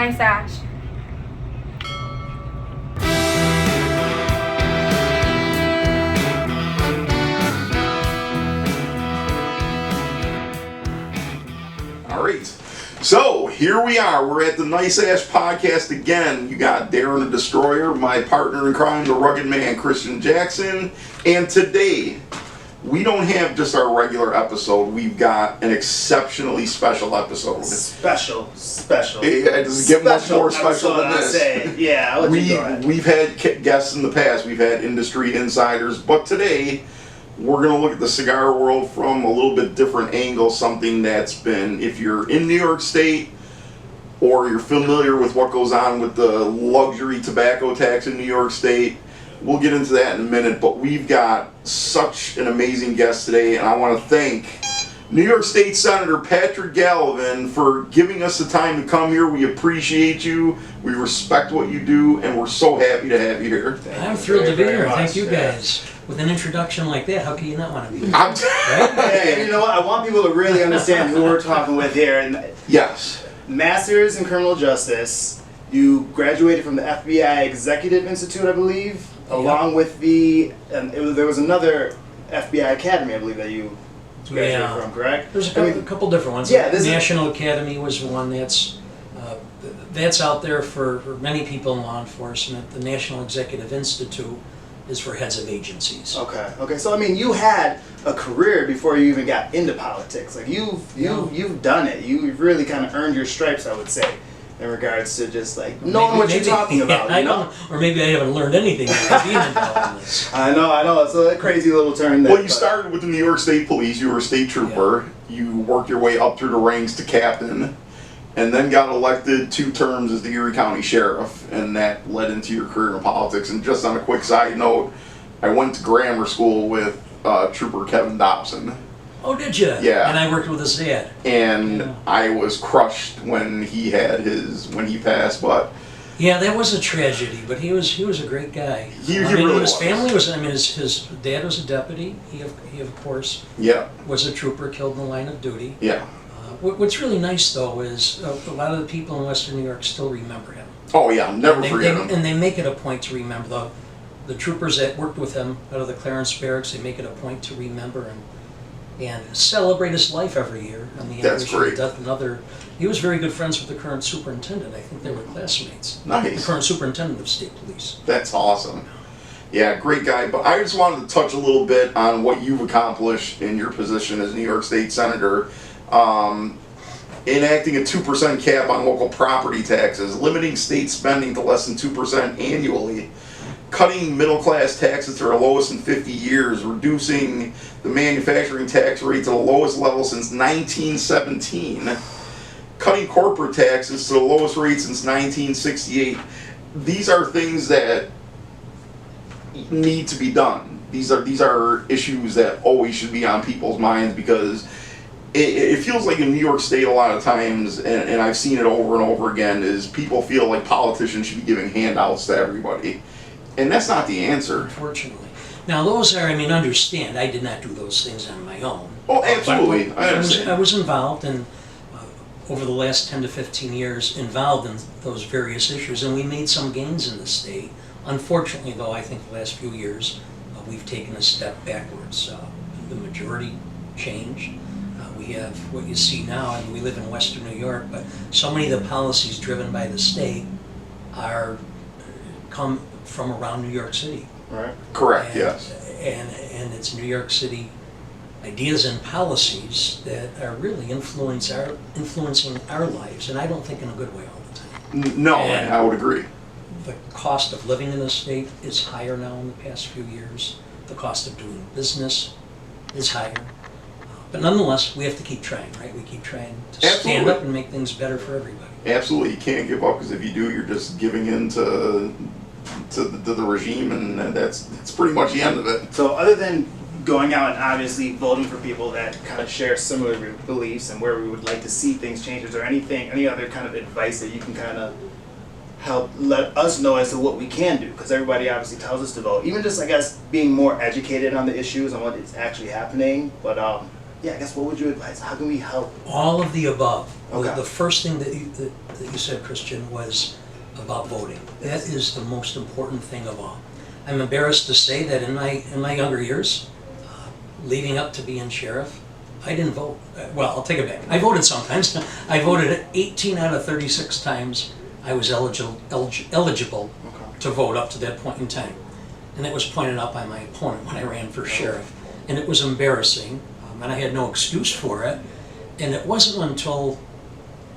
nice ash. All right. So here we are. We're at the Nice Ash Podcast again. You got Darren the Destroyer, my partner in crime, the rugged man, Christian Jackson. And today, we don't have just our regular episode. We've got an exceptionally special episode. Special. Yeah, does it get much more special than this? Yeah, I'll let you go ahead. We've had guests in the past. We've had industry insiders. But today, we're going to look at the cigar world from a little bit different angle. Something that's been, if you're in New York State or you're familiar with what goes on with the luxury tobacco tax in New York State, we'll get into that in a minute. But we've got such an amazing guest today, and I want to thank New York State Senator Patrick Gallivan for giving us the time to come here. We appreciate you. We respect what you do, and we're so happy to have you here. I'm thrilled to be here. Thank you guys. With an introduction like that, how can you not want to be here? Right? And you know what? I want people to really understand who we're talking with here. And Yes. Masters in Criminal Justice. You graduated from the FBI Executive Institute, I believe, along with there was another FBI Academy, I believe, that you graduated from, correct? There's a couple different ones. Yeah, the National Academy was one that's out there for many people in law enforcement. The National Executive Institute is for heads of agencies. Okay. So I mean, you had a career before you even got into politics. Like you've done it. You've really kind of earned your stripes, I would say, in regards to just like knowing what you're talking about. I know, or maybe I haven't learned anything by being involved in this. I know. It's a crazy little turn there. Well, you started with the New York State Police. You were a state trooper. Yeah. You worked your way up through the ranks to captain, and then got elected 2 terms as the Erie County Sheriff, and that led into your career in politics. And just on a quick side note, I went to grammar school with Trooper Kevin Dobson. Oh, did you? Yeah. And I worked with his dad. And I was crushed when he passed, but... Yeah, that was a tragedy, but he was a great guy. He really his family was, his dad was a deputy. He of course, was a trooper killed in the line of duty. Yeah. What's really nice, though, is a lot of the people in Western New York still remember him. Oh, yeah, never forget him. And they make it a point to remember the troopers that worked with him out of the Clarence Barracks. They make it a point to remember and celebrate his life every year. On the That's great. Death, he was very good friends with the current superintendent. I think they were classmates. Nice. The current superintendent of state police. That's awesome. Yeah, great guy. But I just wanted to touch a little bit on what you've accomplished in your position as New York State Senator. Enacting a 2% cap on local property taxes, limiting state spending to less than 2% annually, cutting middle-class taxes to their lowest in 50 years, reducing the manufacturing tax rate to the lowest level since 1917, cutting corporate taxes to the lowest rate since 1968. These are things that need to be done. These are issues that always should be on people's minds, because it feels like in New York State a lot of times, and I've seen it over and over again, is people feel like politicians should be giving handouts to everybody. And that's not the answer. Unfortunately. Now those are, understand, I did not do those things on my own. Oh, absolutely. I understand. I was involved in, over the last 10 to 15 years, involved in those various issues, and we made some gains in the state. Unfortunately, though, I think the last few years, we've taken a step backwards. The majority changed. We have what you see now, and we live in Western New York, but so many of the policies driven by the state come from around New York City. Right. Correct, yes. And it's New York City ideas and policies that are really influencing our lives, and I don't think in a good way all the time. No, and I would agree. The cost of living in the state is higher now in the past few years. The cost of doing business is higher. But nonetheless, we have to keep trying, right? We keep trying to stand up and make things better for everybody. Absolutely. You can't give up, because if you do, you're just giving in to the regime, and that's pretty much the end of it. So other than going out and obviously voting for people that kind of share similar beliefs and where we would like to see things change, is there any other kind of advice that you can kind of help let us know as to what we can do? Because everybody obviously tells us to vote. Even just, I guess, being more educated on the issues and what is actually happening. But yeah, I guess what would you advise? How can we help? All of the above. Okay. The first thing that you said, Christian, was about voting. That is the most important thing of all. I'm embarrassed to say that in my younger years, leading up to being sheriff, I didn't vote. Well, I'll take it back. I voted sometimes. I voted 18 out of 36 times I was eligible to vote up to that point in time. And that was pointed out by my opponent when I ran for sheriff. And it was embarrassing, and I had no excuse for it. And it wasn't until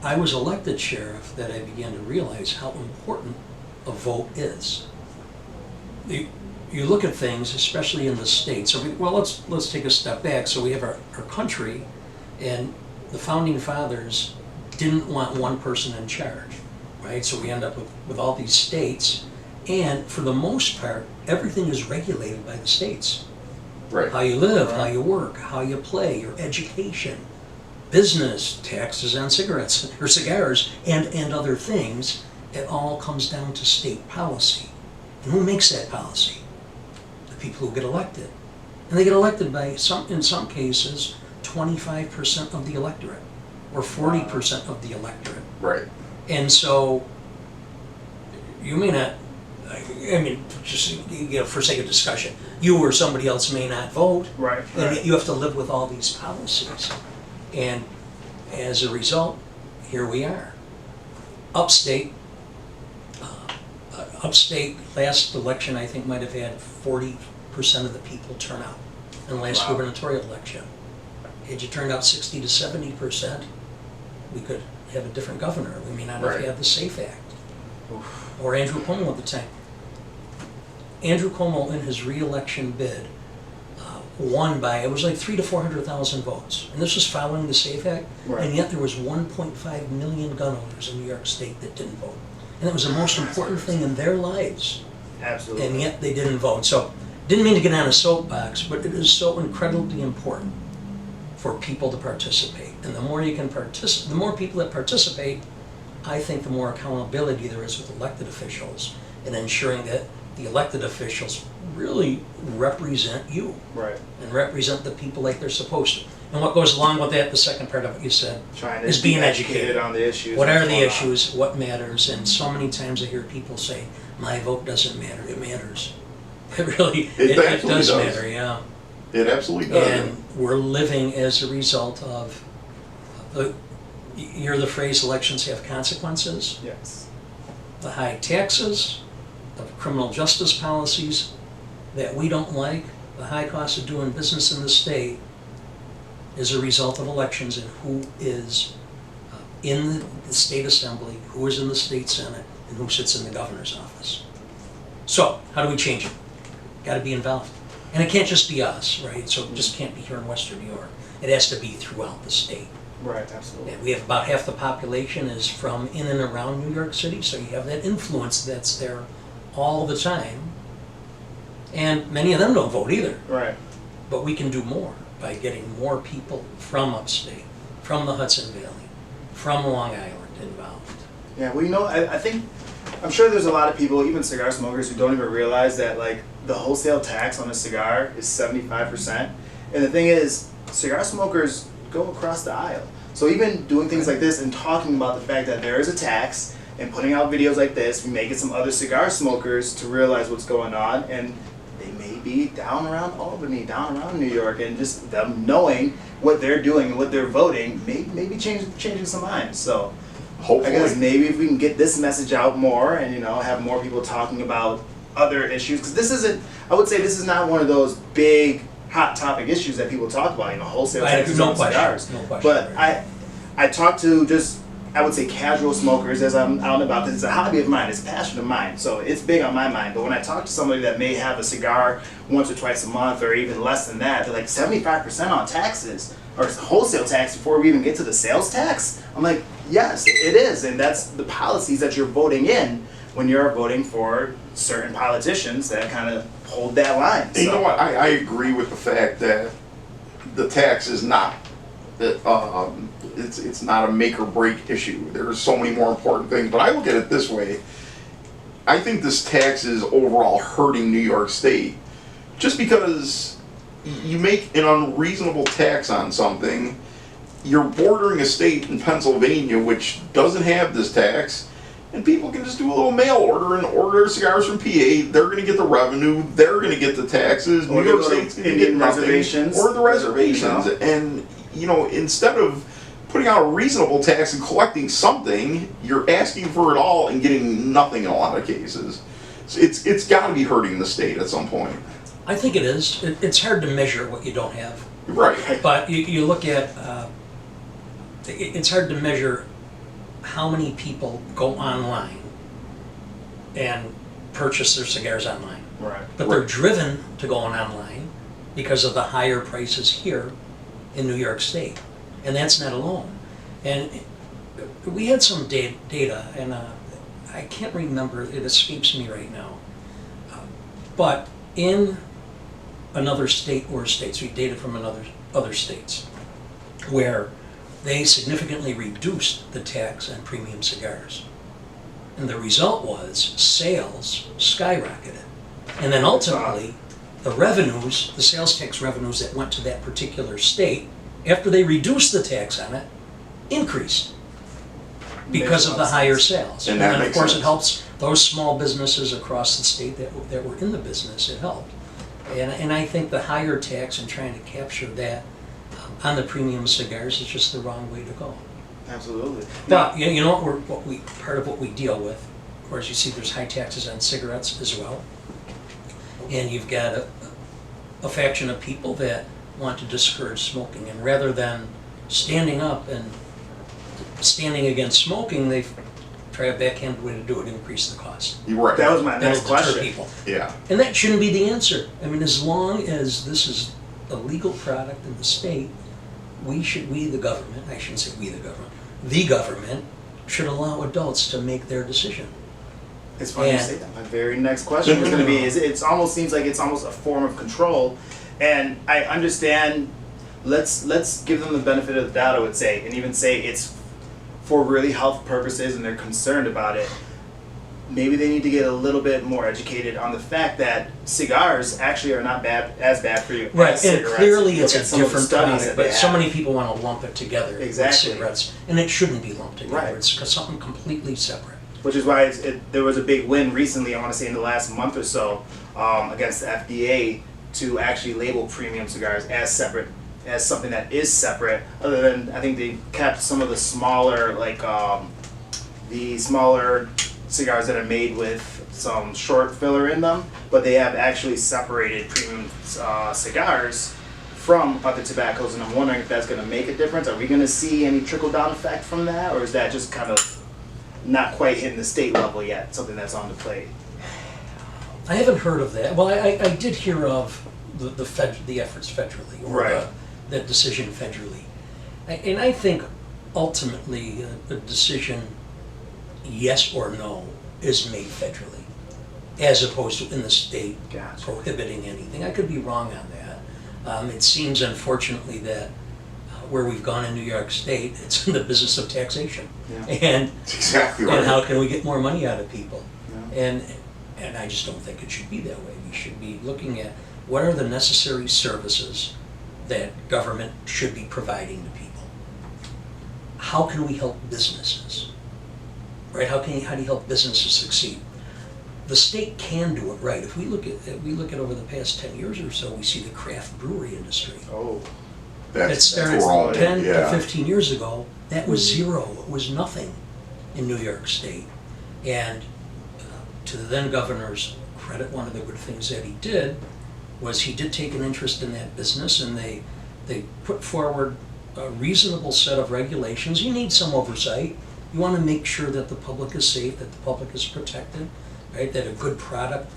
I was elected sheriff that I began to realize how important a vote is. You look at things, especially in the states. Well, let's take a step back. So we have our country, and the founding fathers didn't want one person in charge, right? So we end up with all these states, and for the most part, everything is regulated by the states. Right. How you live, how you work, how you play, your education, business, taxes on cigarettes or cigars, and other things. It all comes down to state policy. And who makes that policy? The people who get elected. And they get elected by, in some cases, 25% of the electorate or 40% of the electorate. Right. And so you may not, I mean, just for sake of discussion, you or somebody else may not vote. Right. And yet you have to live with all these policies. And as a result, here we are. Upstate, last election, I think, might have had 40% of the people turn out in the last gubernatorial election. Had you turned out 60 to 70%, we could have a different governor. We may not have had the SAFE Act. Or Andrew Cuomo at the time. Andrew Cuomo, in his re-election bid, won by, it was like 300,000 to 400,000 votes. And this was following the SAFE Act, and yet there was 1.5 million gun owners in New York State that didn't vote. And it was the most important thing in their lives. Absolutely. And yet they didn't vote. So, didn't mean to get on a soapbox, but it is so incredibly important for people to participate. And the more you can the more people that participate, I think the more accountability there is with elected officials in ensuring that the elected officials really represent you. Right. And represent the people like they're supposed to. And what goes along with that, the second part of what you said, Trying to is being be educated on the issues. What are the going on. issues? What matters? And so many times I hear people say, "My vote doesn't matter." It matters. It really, it does matter. Yeah. It absolutely does. And we're living as a result of you hear the phrase, "Elections have consequences." Yes. The high taxes, the criminal justice policies that we don't like, the high cost of doing business in the state, is a result of elections and who is in the state assembly, who is in the state senate, and who sits in the governor's office. So, how do we change it? Got to be involved. And it can't just be us, right? So it just can't be here in Western New York. It has to be throughout the state. Right, absolutely. We have about half the population is from in and around New York City, so you have that influence that's there all the time. And many of them don't vote either. Right. But we can do more by getting more people from upstate, from the Hudson Valley, from Long Island involved. Yeah, well, you know, I think, I'm sure there's a lot of people, even cigar smokers, who don't even realize that, like, the wholesale tax on a cigar is 75%. And the thing is, cigar smokers go across the aisle. So even doing things like this and talking about the fact that there is a tax and putting out videos like this, we may get some other cigar smokers to realize what's going on, and they may be down around Albany, down around New York, and just them knowing what they're doing and what they're voting, maybe changing some minds. So hopefully, I guess maybe if we can get this message out more and, you know, have more people talking about other issues, because this isn't, I would say this is not one of those big hot topic issues that people talk about, you know, wholesale taxes on cigars. No question. But I talk to just, I would say, casual smokers as I'm out and about, because it's a hobby of mine, it's a passion of mine, so it's big on my mind. But when I talk to somebody that may have a cigar once or twice a month or even less than that, they're like 75% on taxes, or wholesale tax before we even get to the sales tax. I'm like, yes, it is, and that's the policies that you're voting in when you're voting for certain politicians that kind of hold that line. You know what? I agree with the fact that the tax is not, it's not a make or break issue. There's so many more important things. But I look at it this way. I think this tax is overall hurting New York State, just because you make an unreasonable tax on something, you're bordering a state in Pennsylvania which doesn't have this tax, and people can just do a little mail order and order cigars from PA. They're going to get the revenue. They're going to get the taxes. Or New York State's going to get nothing. reservations. Or the reservations. You know? And, you know, instead of putting out a reasonable tax and collecting something, you're asking for it all and getting nothing in a lot of cases. So it's got to be hurting the state at some point. I think it is. It's hard to measure what you don't have. Right. But you look at, it's hard to measure how many people go online and purchase their cigars online. Right. But they're driven to going online because of the higher prices here in New York State. And that's not alone. And we had some data, and I can't remember, it escapes me right now. But in another state or states, we data from other states, where they significantly reduced the tax on premium cigars. And the result was sales skyrocketed. And then ultimately, the revenues, the sales tax revenues that went to that particular state, after they reduced the tax on it, increased because of the higher sales. And then, that of makes course, sense. it helps those small businesses across the state that were in the business. It helped. And I think the higher tax and trying to capture that on the premium cigars is just the wrong way to go. Absolutely. But you know part of what we deal with, of course, you see there's high taxes on cigarettes as well, and you've got a faction of people that want to discourage smoking, and rather than standing up and standing against smoking, they try a backhanded way to do it, increase the cost. You're right. That was my next That'll deter question. people. Yeah. And that shouldn't be the answer. I mean, as long as this is a legal product in the state, the government, I shouldn't say we the government should allow adults to make their decision. It's funny you say that. My very next question was going to be: it almost seems like it's almost a form of control, and I understand. Let's give them the benefit of the doubt, I would say, and even say it's for really health purposes, and they're concerned about it. Maybe they need to get a little bit more educated on the fact that cigars actually are not as bad for you Right, as and cigarettes. clearly Look it's at a some of the different studies product, that but they so have. many people want to lump it together Exactly. with cigarettes, and it shouldn't be lumped together. Right. It's something completely separate. Which is why there was a big win recently, I want to say in the last month or so, against the FDA to actually label premium cigars as separate, as something that is separate, other than I think they kept some of the smaller, the smaller cigars that are made with some short filler in them, but they have actually separated premium cigars from other tobaccos, and I'm wondering if that's going to make a difference. Are we going to see any trickle-down effect from that, or is that just kind of not quite hitting the state level yet, something that's on the plate? I haven't heard of that. Well, I did hear of the efforts federally, or Right. that decision federally. And I think ultimately the decision, yes or no, is made federally, as opposed to in the state Gotcha. prohibiting anything. I could be wrong on that. It seems, unfortunately, that where we've gone in New York State, it's in the business of taxation. Yeah. And That's exactly right. and how can we get more money out of people? Yeah. And I just don't think it should be that way. We should be looking at what are the necessary services that government should be providing to people. How can we help businesses? Right? How do you help businesses succeed? The state can do it right. If we look at over the past 10 years or so, we see the craft brewery industry. Oh, It started growing, 10 to yeah. 15 years ago. That was zero. It was nothing in New York State. And to the then governor's credit, one of the good things that he did was he did take an interest in that business, and they put forward a reasonable set of regulations. You need some oversight. You want to make sure that the public is safe, that the public is protected, right? That a good product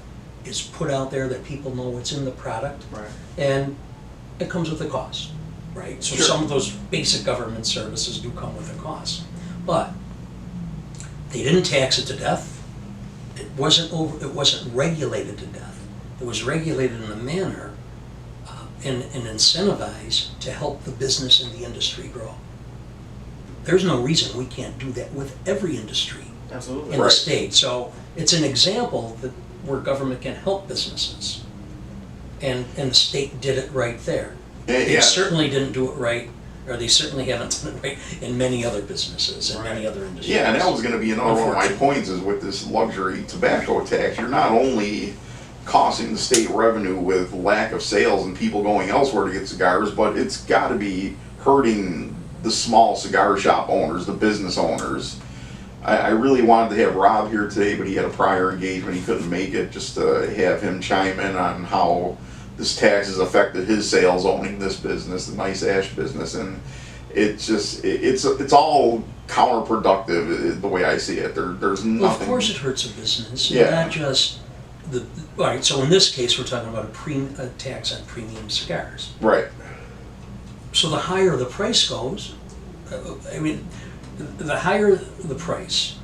is put out there, that people know what's in the product. right. And it comes with a cost, right? So Sure. some of those basic government services do come with a cost. But they didn't tax it to death. It wasn't regulated to death. It was regulated in a manner and incentivized to help the business and the industry grow. There's no reason we can't do that with every industry Absolutely. in the Right. state. So it's an example that where government can help businesses. And the state did it right there. Yeah, They yeah. certainly didn't do it right, or they certainly haven't done it right in many other businesses and many other industries. Yeah, and that was going to be another one of my points is with this luxury tobacco tax, you're not only costing the state revenue with lack of sales and people going elsewhere to get cigars, but it's got to be hurting the small cigar shop owners, the business owners. I really wanted to have Rob here today, but he had a prior engagement. He couldn't make it, just to have him chime in on how this tax has affected his sales owning this business, the Nice Ash business, and it's all counterproductive the way I see it. There's nothing. Well, of course it hurts a business, Yeah. not just all right, so in this case, we're talking about a tax on premium cigars. Right. So the higher the price goes, I mean, the higher the price,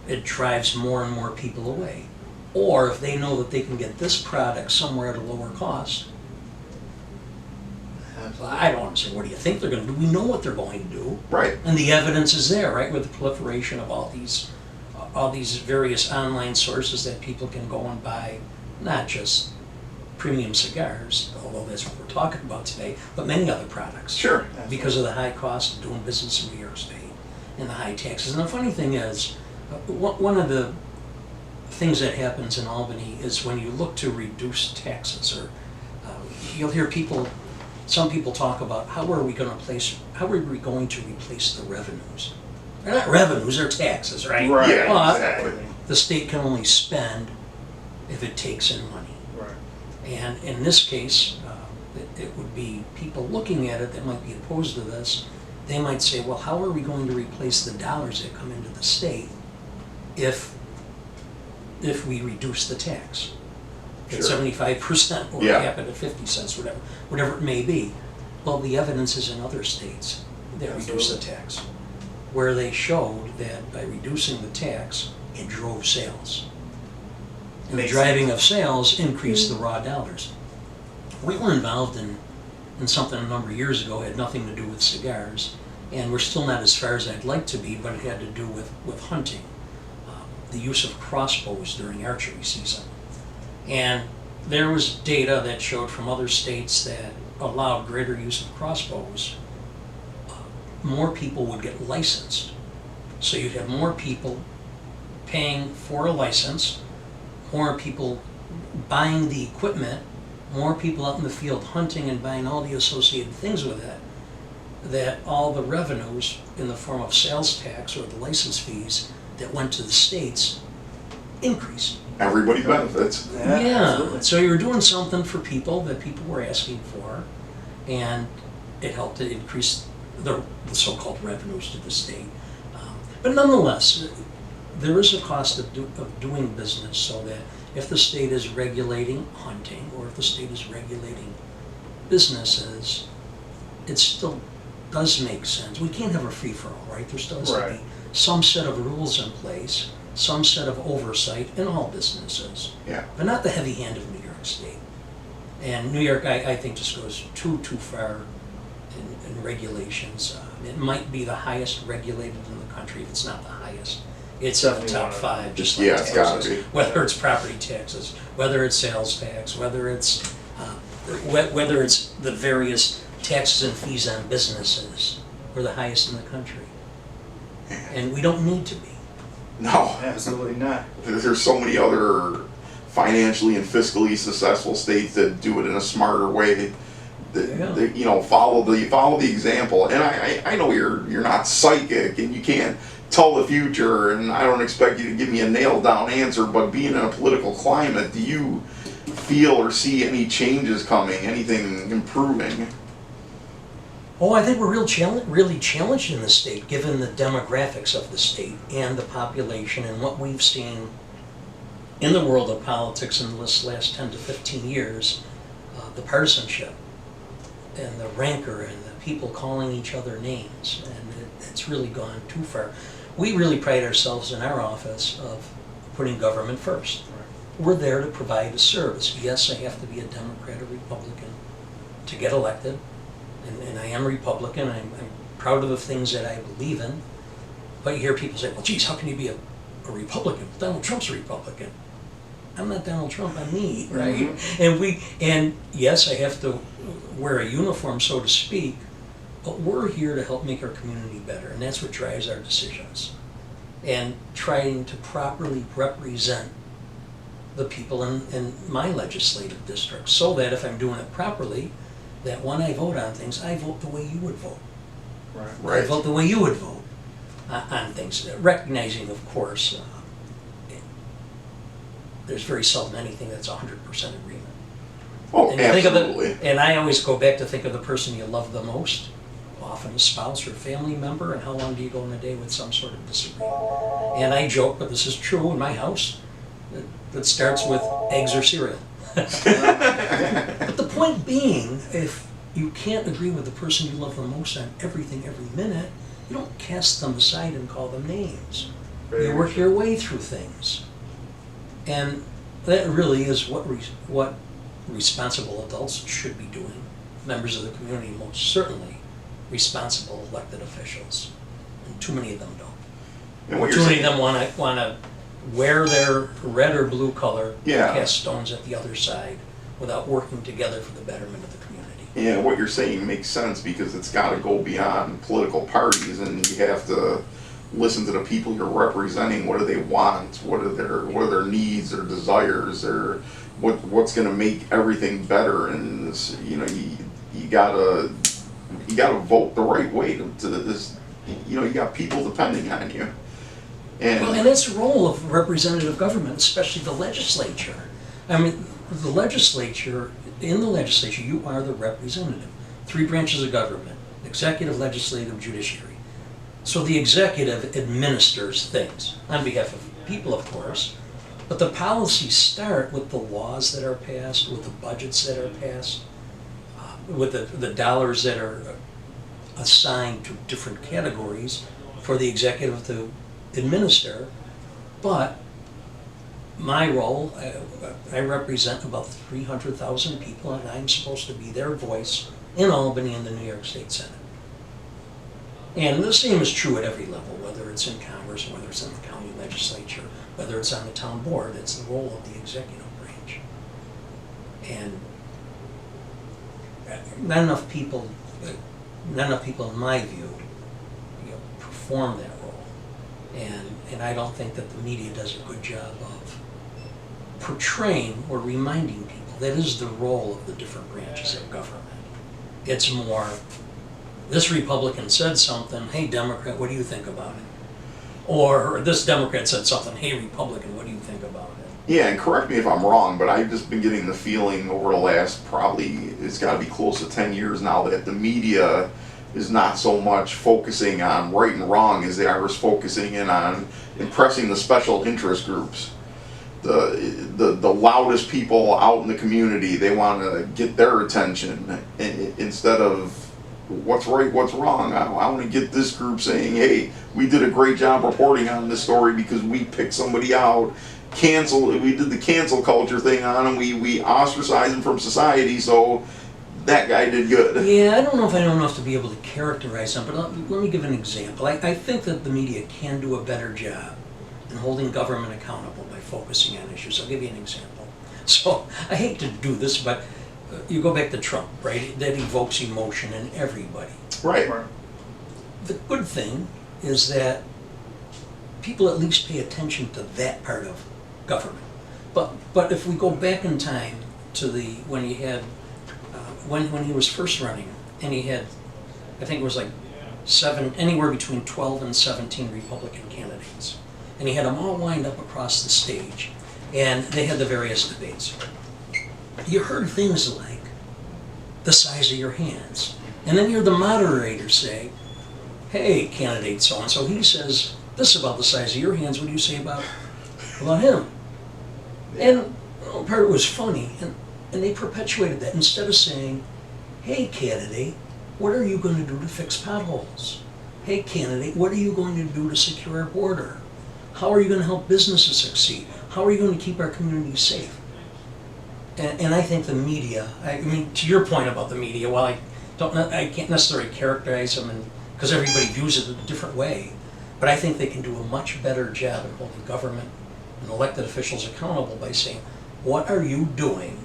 it drives more and more people away. Or if they know that they can get this product somewhere at a lower cost, I don't want to say what do you think they're going to do. We know what they're going to do. Right. And the evidence is there, right, with the proliferation of all these various online sources that people can go and buy, not just premium cigars, although that's what we're talking about today, but many other products. Sure. Because of the high cost of doing business in New York State and the high taxes. And the funny thing is, one of the things that happens in Albany is when you look to reduce taxes, or you'll hear some people talk about how are we going to replace the revenues? They're not revenues, they're taxes, right? Right. Yeah, But exactly. the state can only spend if it takes in money. Right. And in this case, it would be people looking at it that might be opposed to this. They might say, well, how are we going to replace the dollars that come into the state if we reduce the tax at Sure. 75% or Yeah. cap it at 50 cents, whatever it may be? Well, the evidence is in other states that reduce the tax, where they showed that by reducing the tax, it drove sales. And the Makes driving of sales increased the raw dollars. We were involved in something a number of years ago, had nothing to do with cigars, and we're still not as far as I'd like to be, but it had to do with hunting, the use of crossbows during archery season. And there was data that showed from other states that allowed greater use of crossbows, more people would get licensed. So you'd have more people paying for a license, more people buying the equipment, more people out in the field hunting and buying all the associated things with it, that all the revenues in the form of sales tax or the license fees that went to the states increased. Everybody benefits. Absolutely. So you were doing something for people that people were asking for, and it helped to increase the so-called revenues to the state. But nonetheless, there is a cost of doing business, so that if the state is regulating hunting or if the state is regulating businesses, it still does make sense. We can't have a free-for-all, right? There still has to be some set of rules in place, some set of oversight in all businesses, Yeah. but not the heavy hand of New York State. And New York, I think, just goes too far in regulations. It might be the highest regulated in the country, if it's not the highest. It's in the Definitely top one of 5, just like Yeah, it's gotta taxes. be. Whether it's property taxes, whether it's sales tax, whether it's the various taxes and fees on businesses, we're the highest in the country. And we don't need to be. No. Absolutely not. There's so many other financially and fiscally successful states that do it in a smarter way. That follow the example. And I know you're not psychic and you can't tell the future, and I don't expect you to give me a nailed down answer. But being in a political climate, do you feel or see any changes coming? Anything improving? Oh, I think we're really challenged in the state, given the demographics of the state and the population and what we've seen in the world of politics in this last 10 to 15 years, the partisanship and the rancor and the people calling each other names, and it's really gone too far. We really pride ourselves in our office of putting government first. We're there to provide a service. Yes, I have to be a Democrat or Republican to get elected. And I am Republican. I'm proud of the things that I believe in. But you hear people say, well, geez, how can you be a Republican? Donald Trump's a Republican. I'm not Donald Trump, I'm me, right? And yes, I have to wear a uniform, so to speak, but we're here to help make our community better, and that's what drives our decisions. And trying to properly represent the people in my legislative district, so that if I'm doing it properly, that when I vote on things, I vote the way you would vote. Right. I vote the way you would vote on things, recognizing, of course, there's very seldom anything that's 100% agreement. Oh, And you think of absolutely. it, and I always go back to think of the person you love the most, often a spouse or family member, and how long do you go in a day with some sort of disagreement? And I joke, but this is true in my house, that starts with eggs or cereal. But the point being, if you can't agree with the person you love the most on everything every minute, you don't cast them aside and call them names. You work your way through things. And that really is what responsible adults should be doing. Members of the community, most certainly responsible elected officials. And too many of them don't. And what Too you're many of saying, them want to wear their red or blue color, Yeah. cast stones at the other side, without working together for the betterment of the community. yeah, what you're saying makes sense because it's got to go beyond political parties, and you have to listen to the people you're representing. What do they want? What are their needs or desires, or what's going to make everything better? And this, you gotta vote the right way to this. You got people depending on you. Well, and that's the role of representative government, especially the legislature. I mean, in the legislature, you are the representative. 3 branches of government: executive, legislative, judiciary. So the executive administers things on behalf of people, of course, but the policies start with the laws that are passed, with the budgets that are passed, with the dollars that are assigned to different categories for the executive to administer. But my role, I represent about 300,000 people, and I'm supposed to be their voice in Albany in the New York State Senate. And the same is true at every level, whether it's in Congress, whether it's in the county legislature, whether it's on the town board. It's the role of the executive branch. And not enough people, in my view, perform that role. And I don't think that the media does a good job of portraying or reminding people that is the role of the different branches of government. It's more, this Republican said something, hey Democrat, what do you think about it? Or this Democrat said something, hey Republican, what do you think about it? Yeah, and correct me if I'm wrong, but I've just been getting the feeling over the last it's got to be close to 10 years now, that the media is not so much focusing on right and wrong as they are focusing in on impressing the special interest groups. The loudest people out in the community, they want to get their attention instead of what's right, what's wrong. I want to get this group saying, hey, we did a great job reporting on this story because we picked somebody out. We did the cancel culture thing on him. We ostracized him from society, so that guy did good. Yeah, I don't know if I know enough to be able to characterize them, but let me give an example. I think that the media can do a better job in holding government accountable by focusing on issues. I'll give you an example. So, I hate to do this, but you go back to Trump, right? That evokes emotion in everybody. Right. The good thing is that people at least pay attention to that part of government. But if we go back in time to when he had when he was first running, and he had, I think it was like anywhere between 12 and 17 Republican candidates, and he had them all lined up across the stage, and they had the various debates. You heard things like the size of your hands, and then you heard the moderator say, hey, candidate so-and-so, he says this about the size of your hands, what do you say about him? And part of it was funny, and they perpetuated that. Instead of saying, hey, candidate, what are you going to do to fix potholes? Hey, candidate, what are you going to do to secure our border? How are you going to help businesses succeed? How are you going to keep our communities safe? And I think the media, I mean, to your point about the media, while I can't necessarily characterize them, because everybody views it a different way, but I think they can do a much better job in holding government and elected officials accountable by saying, what are you doing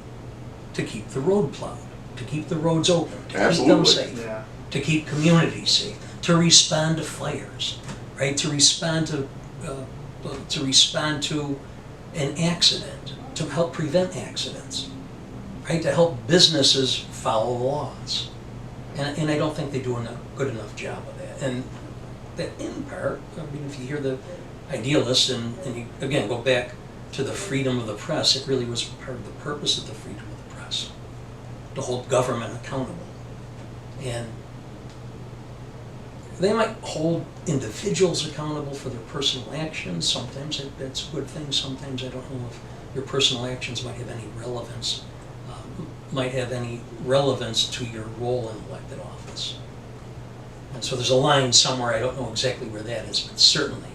to keep the road plowed, to keep the roads open, to keep them safe, Yeah. to keep communities safe, to respond to fires, right? To respond to an accident, to help prevent accidents, right? To help businesses follow the laws. And I don't think they do a good enough job of that. And that in part, I mean, if you hear the idealists and you, again, go back to the freedom of the press, it really was part of the purpose of the freedom of the press, to hold government accountable. And they might hold individuals accountable for their personal actions. Sometimes that's a good thing. Sometimes I don't know if your personal actions might have any relevance, to your role in elected office. And so there's a line somewhere, I don't know exactly where that is, but certainly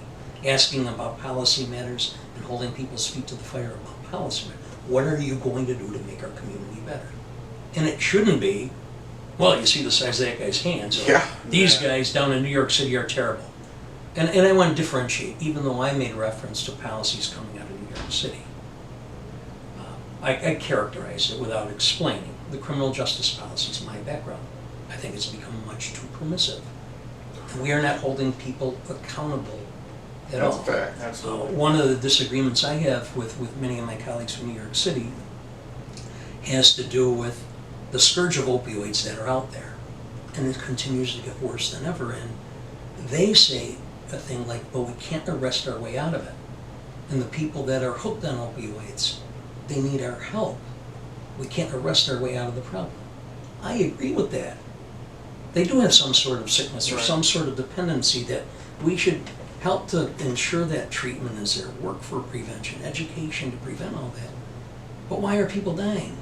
asking about policy matters and holding people's feet to the fire about policy matters. What are you going to do to make our community better? And it shouldn't be, well, you see the size of that guy's hands. Or, Yeah. these guys down in New York City are terrible. And I want to differentiate, even though I made reference to policies coming out of New York City. I characterize it without explaining. The criminal justice policy is my background. I think it's become much too permissive. And we are not holding people accountable at all. That's a fact. Absolutely. One of the disagreements I have with many of my colleagues from New York City has to do with the scourge of opioids that are out there. And it continues to get worse than ever. And they say a thing like, well, we can't arrest our way out of it. And the people that are hooked on opioids, they need our help. We can't arrest our way out of the problem. I agree with that. They do have some sort of sickness or Right. some sort of dependency that we should help to ensure that treatment is there, work for prevention, education to prevent all that. But why are people dying?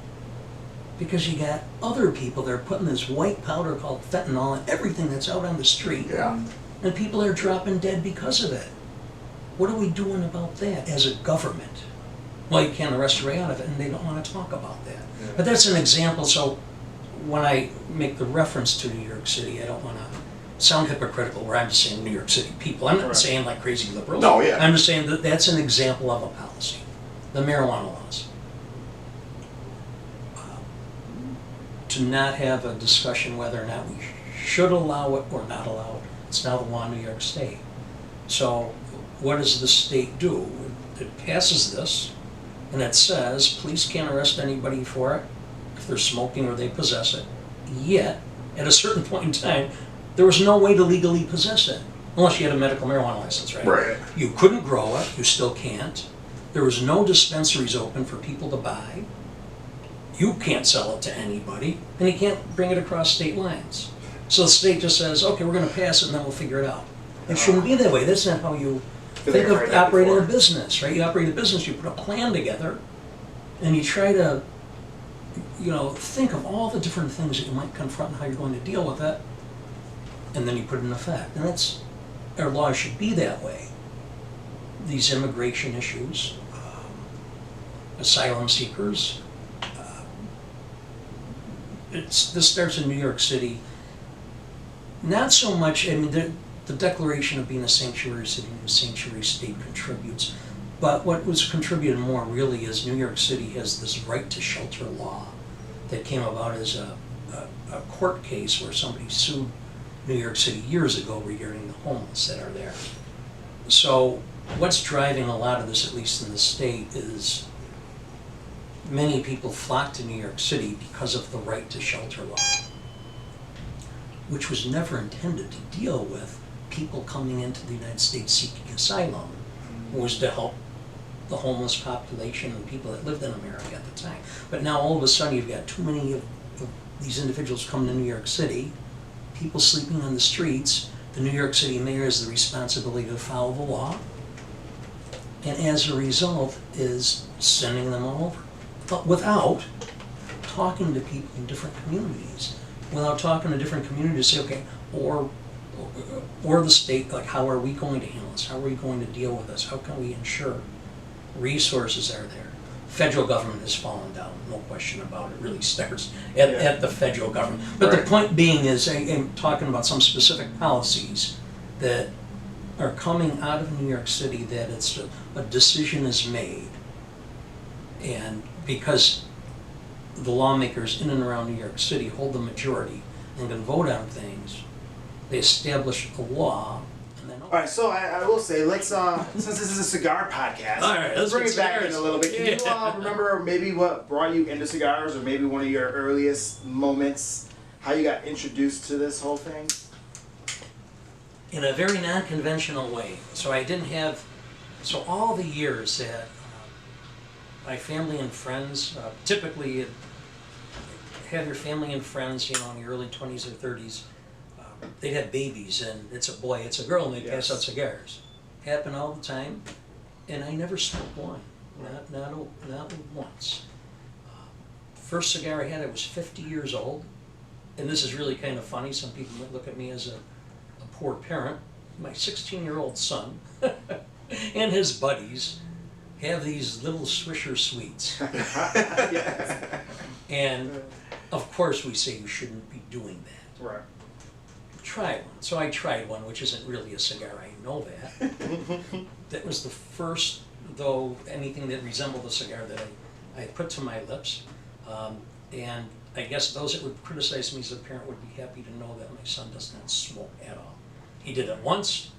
Because you got other people that are putting this white powder called fentanyl in everything that's out on the street. Yeah. And people are dropping dead because of it. What are we doing about that as a government? Well, you can't arrest your way out of it, and they don't want to talk about that. Yeah. But that's an example, so when I make the reference to New York City, I don't want to sound hypocritical where I'm just saying New York City people. I'm not Right. saying like crazy liberals. No, yeah. I'm just saying that that's an example of a policy. The marijuana laws. To not have a discussion whether or not we should allow it or not allow it. It's now the law in New York State. So what does the state do? It passes this, and it says police can't arrest anybody for it if they're smoking or they possess it. Yet, at a certain point in time, there was no way to legally possess it, unless you had a medical marijuana license, right? Right. You couldn't grow it, you still can't. There was no dispensaries open for people to buy. You can't sell it to anybody, and you can't bring it across state lines. So the state just says, okay, we're gonna pass it and then we'll figure it out. It shouldn't be that way. That's not how you think of operating a business, right? You operate a business, you put a plan together, and you try to, think of all the different things that you might confront and how you're going to deal with it, and then you put it in effect. And our laws should be that way. These immigration issues, asylum seekers, this starts in New York City. Not so much, the declaration of being a sanctuary city and a sanctuary state contributes, but what was contributed more really is New York City has this right to shelter law that came about as a court case where somebody sued New York City years ago regarding the homeless that are there. So what's driving a lot of this, at least in the state, is many people flock to New York City because of the right to shelter law, which was never intended to deal with people coming into the United States seeking asylum. It was to help the homeless population and people that lived in America at the time. But now all of a sudden you've got too many of these individuals coming to New York City, people sleeping on the streets. The New York City mayor has the responsibility to follow the law, and as a result is sending them all over. But without talking to people in different communities, without talking to different communities to say, okay, or the state, like, how are we going to handle this? How are we going to deal with this? How can we ensure resources are there? Federal government has fallen down, no question about it. It really starts at the federal government. But Right. the point being is, I'm talking about some specific policies that are coming out of New York City that it's a decision is made. And because the lawmakers in and around New York City hold the majority and can vote on things, they establish a law and then. All right, so I will say, let's since this is a cigar podcast, All right, let's bring get it back cigars. in a little bit. Can you remember maybe what brought you into cigars, or maybe one of your earliest moments, how you got introduced to this whole thing? In a very non-conventional way. So I didn't have, so all the years that my family and friends, typically you have your family and friends, you know, in your early 20s or 30s, they'd have babies and it's a boy, it's a girl, and they pass out cigars. Happened all the time, and I never smoked one, not once. First cigar I had, I was 50 years old, and this is really kind of funny. Some people might look at me as a poor parent. My 16-year-old son and his buddies have these little Swisher Sweets. And of course we say you shouldn't be doing that. Right. Try one. So I tried one, which isn't really a cigar, I know that. That was the first, though, anything that resembled a cigar that I put to my lips. And I guess those that would criticize me as a parent would be happy to know that my son does not smoke at all. He did it once,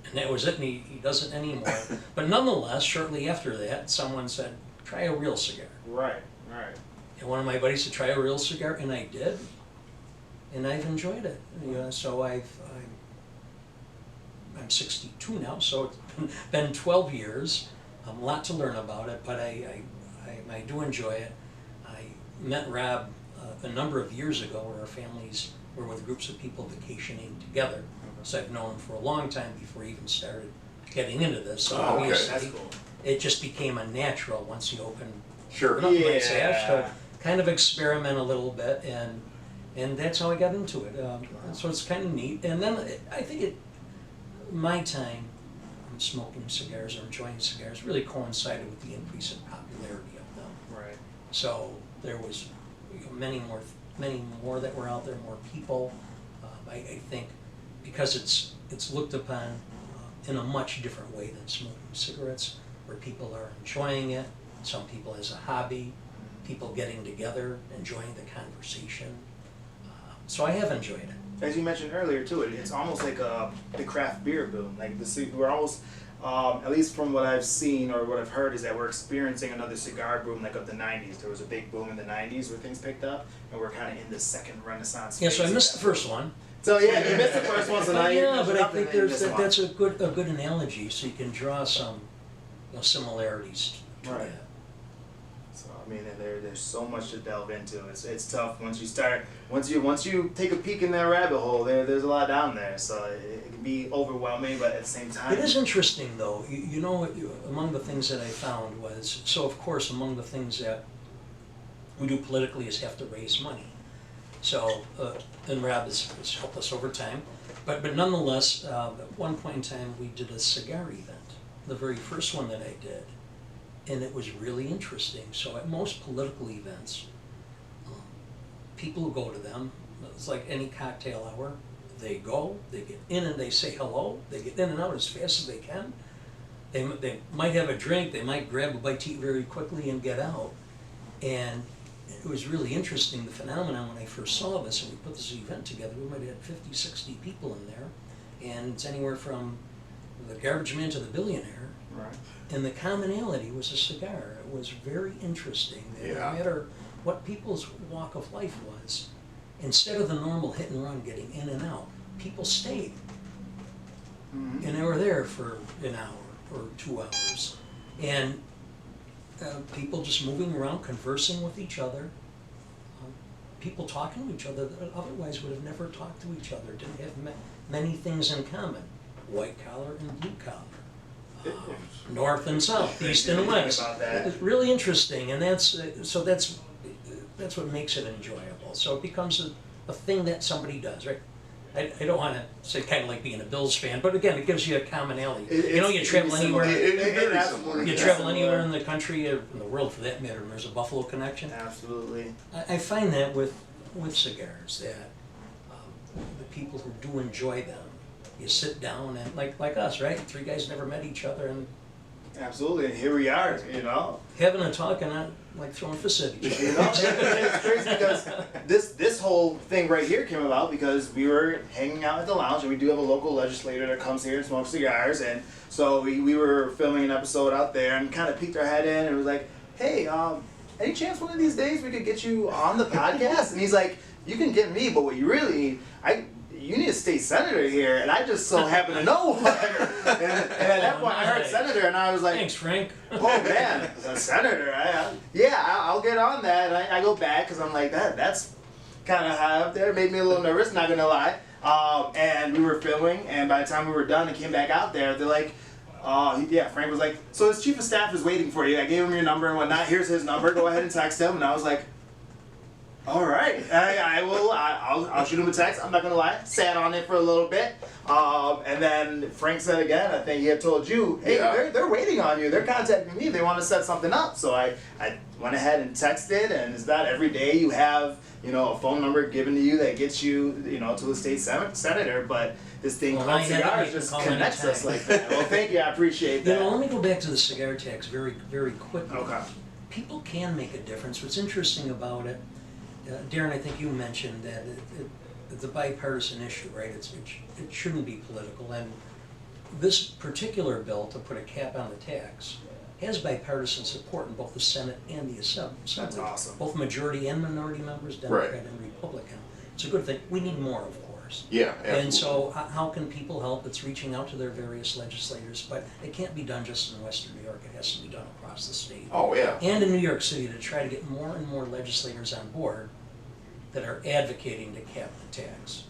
and that was it, and he doesn't anymore. But nonetheless, shortly after that, someone said, try a real cigar. Right, right. And one of my buddies said, try a real cigar, and I did. And I've enjoyed it. You know, so I'm 62 now, so it's been 12 years. A lot to learn about it, but I do enjoy it. I met Rob a number of years ago, where our families were with groups of people vacationing together. So I've known him for a long time before he even started getting into this. So Oh, okay. That's obviously, cool. it just became a natural once he opened Sure. up my sash Yeah. to kind of experiment a little bit, and that's how I got into it. So it's kind of neat. And then I think my time smoking cigars or enjoying cigars really coincided with the increase in popularity of them. Right. So there was many more that were out there, more people. I think because it's looked upon in a much different way than smoking cigarettes, where people are enjoying it. Some people as a hobby, people getting together, enjoying the conversation. So I have enjoyed it. As you mentioned earlier too, it's almost like the craft beer boom. Like we're almost, at least from what I've seen or what I've heard, is that we're experiencing another cigar boom like of the 90s. There was a big boom in the 90s where things picked up, and we're kind of in the second renaissance. Yeah, so I phase missed of the that. first one. So yeah, you missed the first one, so now you're Yeah, but I up think and then this one. that's a good analogy, so you can draw some similarities to Right. that. So I mean, there's so much to delve into. It's tough once you take a peek in that rabbit hole. There's a lot down there, so it can be overwhelming, but at the same time, It is interesting, though. You know, among the things that I found was, so of course, among the things that we do politically is have to raise money. So, and Rob has helped us over time. But nonetheless, at one point in time, we did a cigar event, the very first one that I did. And it was really interesting. So at most political events, people who go to them, it's like any cocktail hour, they go, they get in and they say hello, they get in and out as fast as they can. They might have a drink, they might grab a bite to eat very quickly and get out. And it was really interesting, the phenomenon, when I first saw this and we put this event together. We might have had 50, 60 people in there, and it's anywhere from the garbage man to the billionaire. right. And the commonality was a cigar. It was very interesting. Yeah. No matter what people's walk of life was, instead of the normal hit and run getting in and out, people stayed. Mm-hmm. And they were there for an hour or 2 hours. And people just moving around, conversing with each other. People talking to each other that otherwise would have never talked to each other, didn't have many things in common. White collar and blue collar. North and south, east and west. About that. It's really interesting, and that's what makes it enjoyable. So it becomes a thing that somebody does, right? I don't want to say kind of like being a Bills fan, but again, it gives you a commonality. You travel anywhere. You travel anywhere in the country, or in the world for that matter, and there's a Buffalo connection. Absolutely. I find that with cigars, that the people who do enjoy them you sit down and like us, right? Three guys never met each other and Absolutely, and here we are, you know. having a talk and not like throwing fists at each other. You know, it's crazy because this whole thing right here came about because we were hanging out at the lounge, and we do have a local legislator that comes here and smokes cigars, and so we were filming an episode out there and kind of peeked our head in and was like, hey, any chance one of these days we could get you on the podcast? And he's like, you can get me, but what you really need, you need a state senator here, and I just so happen to know one. And at that point, I heard senator, and I was like, Thanks, Frank. oh man, a senator. I'll get on that. And I go back because I'm like, that's kind of high up there. Made me a little nervous, not gonna lie. And we were filming, and by the time we were done and came back out there, they're like, Frank was like, so his chief of staff is waiting for you. I gave him your number and whatnot. Here's his number. Go ahead and text him. And I was like, all right, I will. I'll shoot him a text. I'm not gonna lie. Sat on it for a little bit, and then Frank said again. I think he had told you, "Hey, they're waiting on you. They're contacting me. They want to set something up." So I went ahead and texted, and it's not every day you have a phone number given to you that gets you to a state senator, but this thing called Cigars just connects us like that. Well, thank you. I appreciate that. Let me go back to the cigar tax very, very quickly. Okay. People can make a difference. What's interesting about it, Darren, I think you mentioned that it's a bipartisan issue, right? It shouldn't be political. And this particular bill, to put a cap on the tax, has bipartisan support in both the Senate and the Assembly. That's awesome. Both majority and minority members, Democrat and Republican. It's a good thing. We need more, of course. Yeah, absolutely. And so how can people help? It's reaching out to their various legislators, but it can't be done just in Western New York. It has to be done across the state. Oh, yeah. And in New York City to try to get more and more legislators on board that are advocating to cap the tax.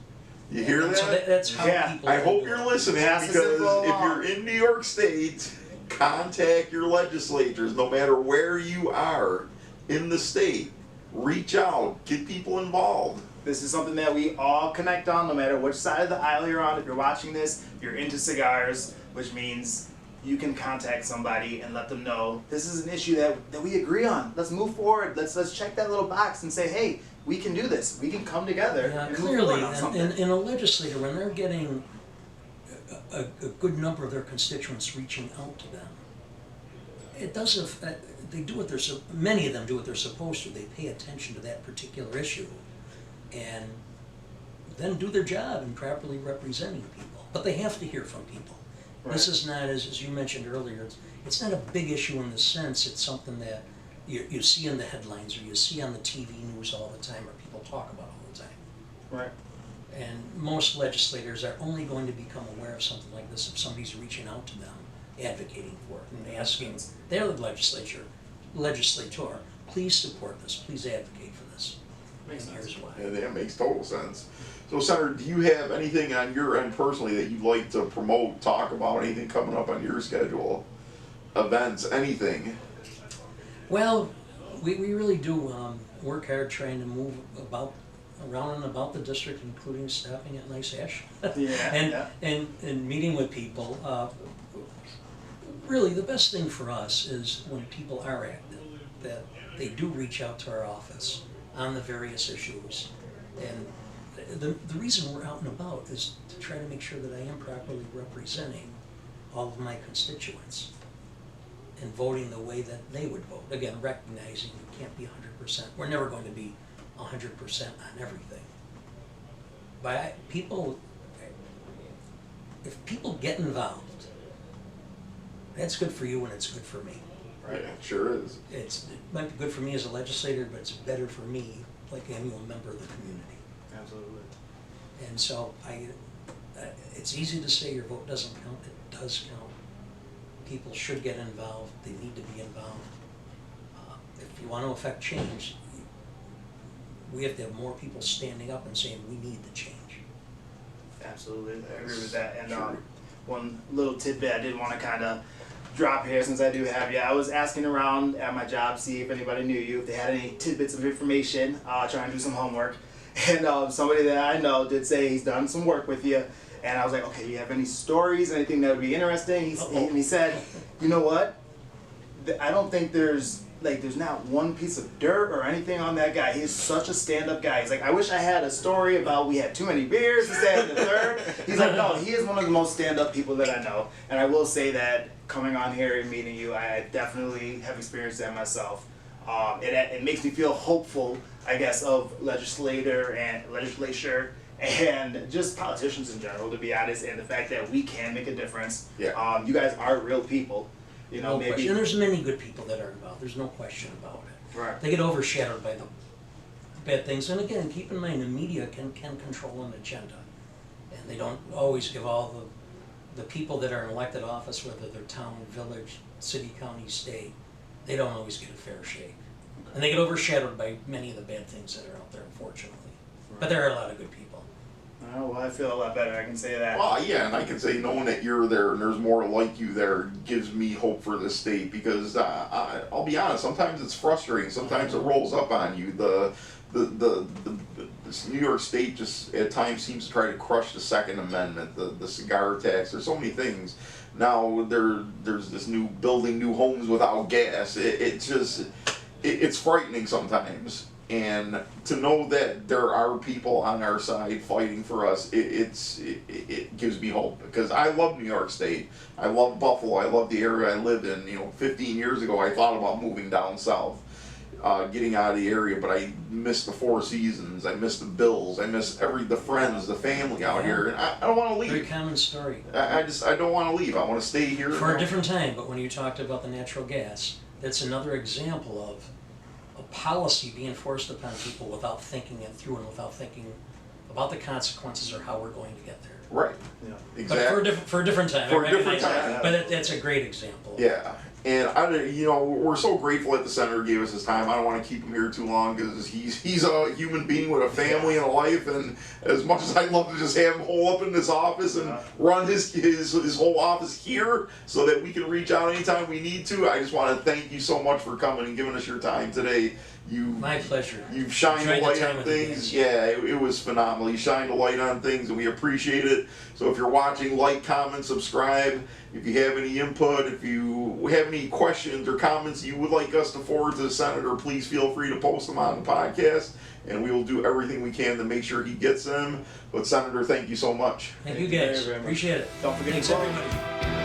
You hear that? So that's how people. I hope you're listening, because if you're in New York State, contact your legislators, no matter where you are in the state. Reach out, get people involved. This is something that we all connect on, no matter which side of the aisle you're on. If you're watching this, you're into cigars, which means you can contact somebody and let them know this is an issue that we agree on. Let's move forward. Let's check that little box and say, hey, we can do this. We can come together and clearly, move forward on something. and a legislator, when they're getting a good number of their constituents reaching out to them, it does affect. They do what many of them do what they're supposed to. They pay attention to that particular issue, and then do their job in properly representing people. But they have to hear from people. Right. This is not, as you mentioned earlier, it's not a big issue in the sense it's something that you see in the headlines or you see on the TV news all the time or people talk about all the time. Right. And most legislators are only going to become aware of something like this if somebody's reaching out to them, advocating for it, and asking their legislator, please support this, please advocate for this. Makes and sense. here's why. Yeah, that makes total sense. So, Senator, do you have anything on your end personally that you'd like to promote, talk about, anything coming up on your schedule? Events, anything? Well, we really do work hard trying to move around and about the district, including stopping at Nice Ash and meeting with people. Really, the best thing for us is when people are active, that they do reach out to our office on the various issues. And the reason we're out and about is to try to make sure that I am properly representing all of my constituents and voting the way that they would vote. Again, recognizing you can't be 100%. We're never going to be 100% on everything. But if people get involved, that's good for you and it's good for me. Right, yeah, it sure is. It might be good for me as a legislator, but it's better for me, like I'm a member of the community. Absolutely. And so it's easy to say your vote doesn't count. It does count. People should get involved. They need to be involved. If you want to affect change, we have to have more people standing up and saying we need the change. Absolutely, I agree with that. And one little tidbit I did want to kind of drop here, since I do have you. I was asking around at my job, see if anybody knew you, if they had any tidbits of information, trying to do some homework. And somebody that I know did say he's done some work with you. And I was like, okay, do you have any stories, anything that would be interesting? And he said, you know what? I don't think there's like there's not one piece of dirt or anything on that guy. He's such a stand-up guy. He's like, I wish I had a story about we had too many beers, this, that, and the third. He's like, no, he is one of the most stand-up people that I know. And I will say that coming on here and meeting you, I definitely have experienced that myself. It makes me feel hopeful, I guess, of legislature and just politicians in general, to be honest, and the fact that we can make a difference. Yeah. You guys are real people. You know, No maybe. question. And there's many good people that are involved. There's no question about it. Right. They get overshadowed by the bad things. And again, keep in mind, the media can control an agenda. And they don't always give all the people that are in elected office, whether they're town, village, city, county, state, they don't always get a fair shake. And they get overshadowed by many of the bad things that are out there, unfortunately. But there are a lot of good people. Oh, well, I feel a lot better, I can say that. Well, yeah, and I can say knowing that you're there and there's more like you there gives me hope for this state because I'll be honest, sometimes it's frustrating. Sometimes it rolls up on you. This New York State just at times seems to try to crush the Second Amendment, the cigar tax. There's so many things. Now there's this new building new homes without gas. It's frightening sometimes. And to know that there are people on our side fighting for us, it gives me hope because I love New York State. I love Buffalo. I love the area I live in. 15 years ago, I thought about moving down south, getting out of the area, but I miss the Four Seasons. I miss the Bills. I miss the friends, the family out here, and I don't want to leave. Very common story. I don't want to leave. I want to stay here For a different time, but when you talked about the natural gas, that's another example of a policy being forced upon people without thinking it through and without thinking about the consequences or how we're going to get there. Right. Yeah. Exactly. But for a different time. For a I different recognize time. that. But that's a great example. Yeah, and we're so grateful that the senator gave us his time. I don't want to keep him here too long because he's a human being with a family and a life, and as much as I'd love to just have him hole up in this office and run his whole office here so that we can reach out anytime we need to, I just want to thank you so much for coming and giving us your time today. My pleasure. You've shined the Enjoyed light time on with you things. guys. Yeah, it was phenomenal. You shined the light on things, and we appreciate it. So if you're watching, like, comment, subscribe. If you have any input, if you have any questions or comments you would like us to forward to the senator, please feel free to post them on the podcast, and we will do everything we can to make sure he gets them. But Senator, thank you so much. Thank you guys. very much. Appreciate it. Don't forget Thanks, to vote. everybody.